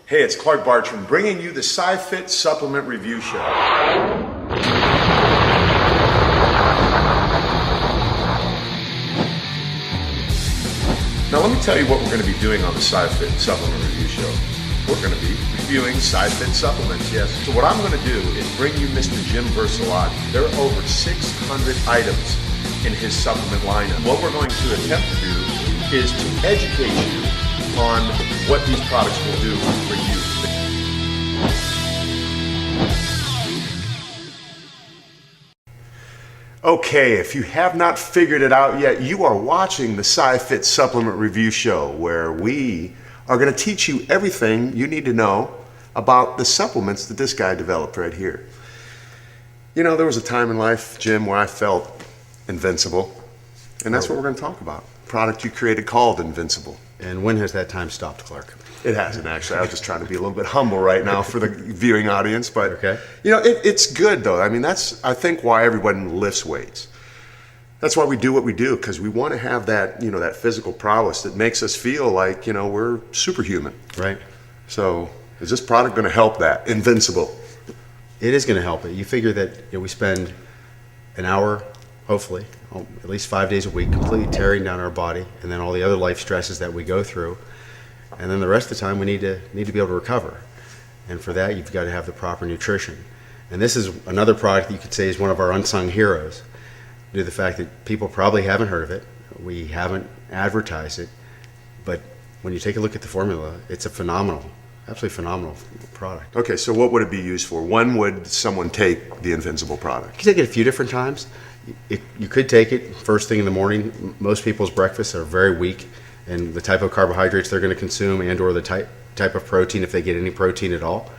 Hey, it's Clark Bartram bringing you the SciFit Supplement Review Show. Now let me tell you what we're going to be doing on the SciFit Supplement Review Show. We're going to be reviewing SciFit supplements, yes. So what I'm going to do is bring you Mr. Jim Versalati. There are over 600 items in his supplement lineup. What we're going to attempt to do is to educate you on what these products will do for you. Okay, if you have not figured it out yet, you are watching the SciFit Supplement Review Show, where we are going to teach you everything you need to know about the supplements that this guy developed right here. You know, there was a time in life, Jim, where I felt invincible, and that's what we're going to talk about. Product you created called Invicible. And when has that time stopped, Clark? It hasn't, actually. I was just trying to be a little bit humble right now for the viewing audience, but okay. You know, it's good though. I mean, that's, I think, why everyone lifts weights. That's why we do what we do, because we want to have that, you know, that physical prowess that makes us feel like, you know, we're superhuman. Right. So is this product going to help that? Invincible. It is going to help it. You figure that, you know, we spend an hour, hopefully, at least 5 days a week, completely tearing down our body, and then all the other life stresses that we go through, and then the rest of the time we need to be able to recover. And for that, you've got to have the proper nutrition. And this is another product that you could say is one of our unsung heroes, due to the fact that people probably haven't heard of it. We haven't advertised it, but when you take a look at the formula, it's a phenomenal, absolutely phenomenal product. Okay, so what would it be used for? When would someone take the Invicible product? You can take it a few different times. You could take it first thing in the morning. Most people's breakfasts are very weak, and the type of carbohydrates they're going to consume, and or the type of protein, if they get any protein at all.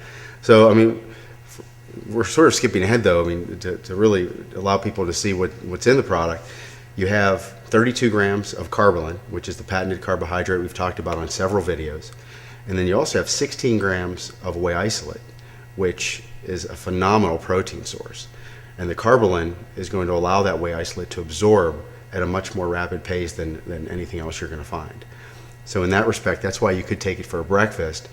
So, I mean, we're sort of skipping ahead though. I mean, to really allow people to see what's in the product, you have 32 grams of carbolin, which is the patented carbohydrate we've talked about on several videos. And then you also have 16 grams of whey isolate, which is a phenomenal protein source. And the carbolin is going to allow that whey isolate to absorb at a much more rapid pace than anything else you're going to find. So in that respect, that's why you could take it for a breakfast.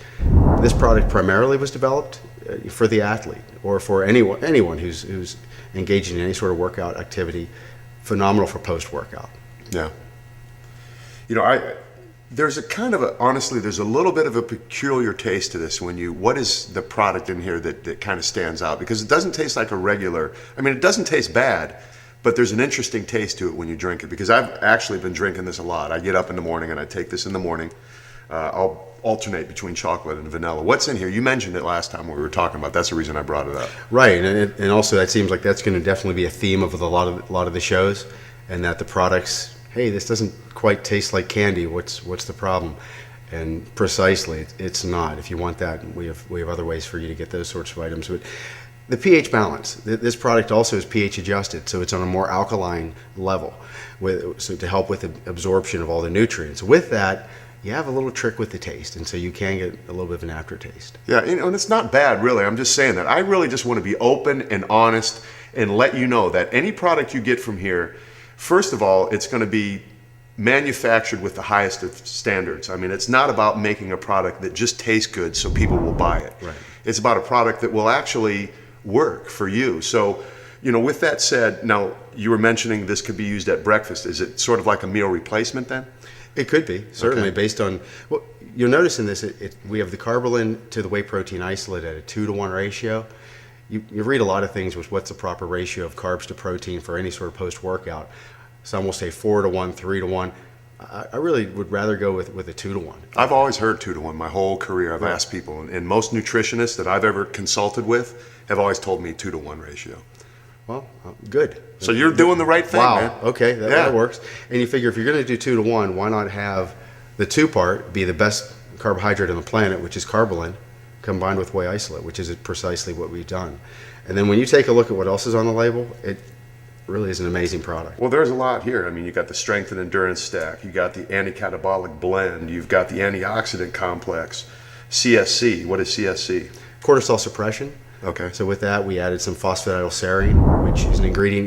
This product primarily was developed for the athlete, or for anyone who's engaging in any sort of workout activity. Phenomenal for post-workout. Yeah. You know, there's a kind of honestly, there's a little bit of a peculiar taste to this what is the product in here that kind of stands out? Because it doesn't taste like a regular, I mean, it doesn't taste bad, but there's an interesting taste to it when you drink it, because I've actually been drinking this a lot. I get up in the morning and I take this in the morning. I'll alternate between chocolate and vanilla. What's in here? You mentioned it last time when we were talking about. That's the reason I brought it up. Right, and also that seems like that's going to definitely be a theme of a lot of the shows, and that the products, hey, this doesn't quite taste like candy. What's the problem? And precisely, it's not. If you want that, we have other ways for you to get those sorts of items. But the pH balance. This product also is pH adjusted, so it's on a more alkaline level, so to help with the absorption of all the nutrients. With that, you have a little trick with the taste, and so you can get a little bit of an aftertaste. Yeah, you know, and it's not bad, really. I'm just saying that. I really just want to be open and honest and let you know that any product you get from here, first of all, it's going to be manufactured with the highest of standards. I mean, it's not about making a product that just tastes good so people will buy it. Right. It's about a product that will actually work for you. So, you know, with that said, now you were mentioning this could be used at breakfast. Is it sort of like a meal replacement then? It could be, certainly, okay. Based on, well, you'll notice in this, we have the carbolin to the whey protein isolate at a 2-to-1 ratio. You read a lot of things with what's the proper ratio of carbs to protein for any sort of post-workout. Some will say 4-to-1, 3-to-1. I really would rather go with a 2-to-1. I've always heard 2-to-1 my whole career. I've asked people, and most nutritionists that I've ever consulted with have always told me 2-to-1 ratio. Well, good. So you're doing the right thing, wow. Man. Okay, that works. And you figure if you're going to do 2-to-1, why not have the 2 part be the best carbohydrate on the planet, which is carbolin, combined with whey isolate, which is precisely what we've done. And then when you take a look at what else is on the label, it really is an amazing product. Well, there's a lot here. I mean, you got the strength and endurance stack, you got the anti-catabolic blend, you've got the antioxidant complex, CSC. What is CSC? Cortisol suppression. Okay. So with that, we added some phosphatidylserine, which is an ingredient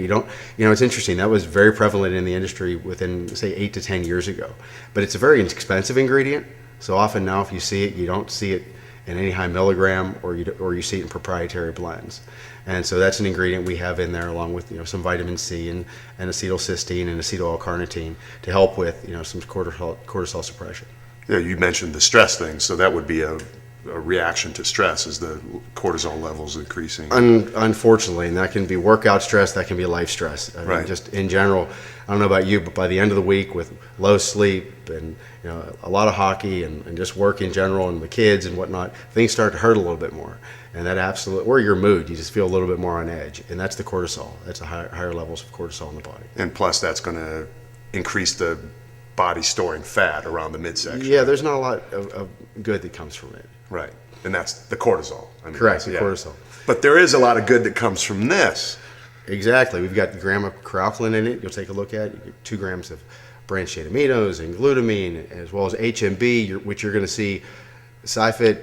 it's interesting. That was very prevalent in the industry within, say, 8 to 10 years ago. But it's a very expensive ingredient. So often now if you see it, you don't see it in any high milligram, or you see it in proprietary blends. And so that's an ingredient we have in there, along with some vitamin C and acetylcysteine and acetyl L-carnitine to help with some cortisol suppression. Yeah, you mentioned the stress thing, so that would be a reaction to stress as the cortisol levels increasing. Unfortunately, and that can be workout stress, that can be life stress. I mean, Right. just in general, I don't know about you, but by the end of the week, with low sleep and a lot of hockey and just work in general and the kids and whatnot, things start to hurt a little bit more. And that absolutely, or your mood, you just feel a little bit more on edge. And that's the cortisol. That's the higher levels of cortisol in the body. And plus, that's going to increase the body storing fat around the midsection. Yeah, there's not a lot of good that comes from it. Right. And that's the cortisol. I mean, Correct, the yeah. cortisol. But there is a lot of good that comes from this. Exactly. We've got a gram of croflin in it. You'll take a look at it. You get 2 grams of branched chain aminos and glutamine, as well as HMB, which you're going to see. SciFit,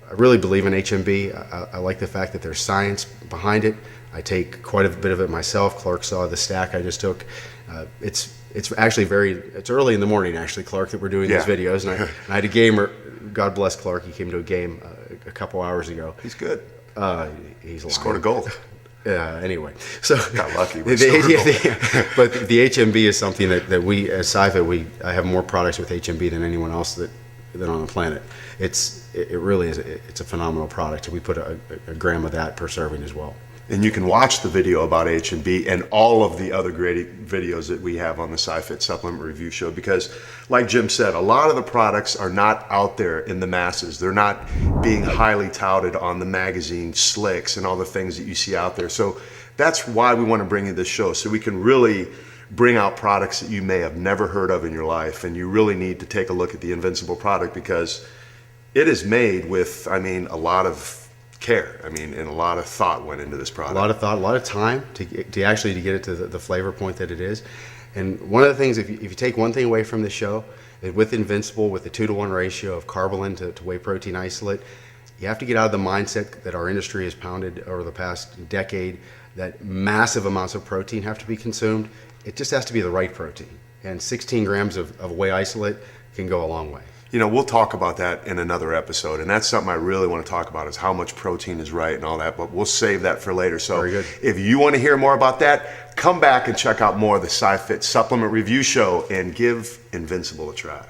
I really believe in HMB. I like the fact that there's science behind it. I take quite a bit of it myself. Clark saw the stack I just took. It's actually it's early in the morning, actually, Clark, that we're doing these videos. And I had a gamer, God bless Clark, he came to a game a couple hours ago. He's good. He Scored a goal. Anyway, so Got lucky. but the HMB is something that we, as SciFit, I have more products with HMB than anyone else that on the planet. It really is. It's a phenomenal product. We put a gram of that per serving as well. And you can watch the video about H&B and all of the other great videos that we have on the SciFit Supplement Review Show, because like Jim said, a lot of the products are not out there in the masses. They're not being highly touted on the magazine slicks and all the things that you see out there. So that's why we want to bring you this show, so we can really bring out products that you may have never heard of in your life. And you really need to take a look at the Invincible product, because it is made with, a lot of care. And a lot of thought went into this product. A lot of thought, a lot of time to get it to the flavor point that it is. And one of the things, if you take one thing away from the show, is with Invincible, with the 2-to-1 ratio of carbolin to whey protein isolate, you have to get out of the mindset that our industry has pounded over the past decade, that massive amounts of protein have to be consumed. It just has to be the right protein. And 16 grams of whey isolate can go a long way. We'll talk about that in another episode, and that's something I really want to talk about, is how much protein is right and all that, but we'll save that for later. So Very good. If you want to hear more about that, come back and check out more of the SciFit Supplement Review Show and give Invincible a try.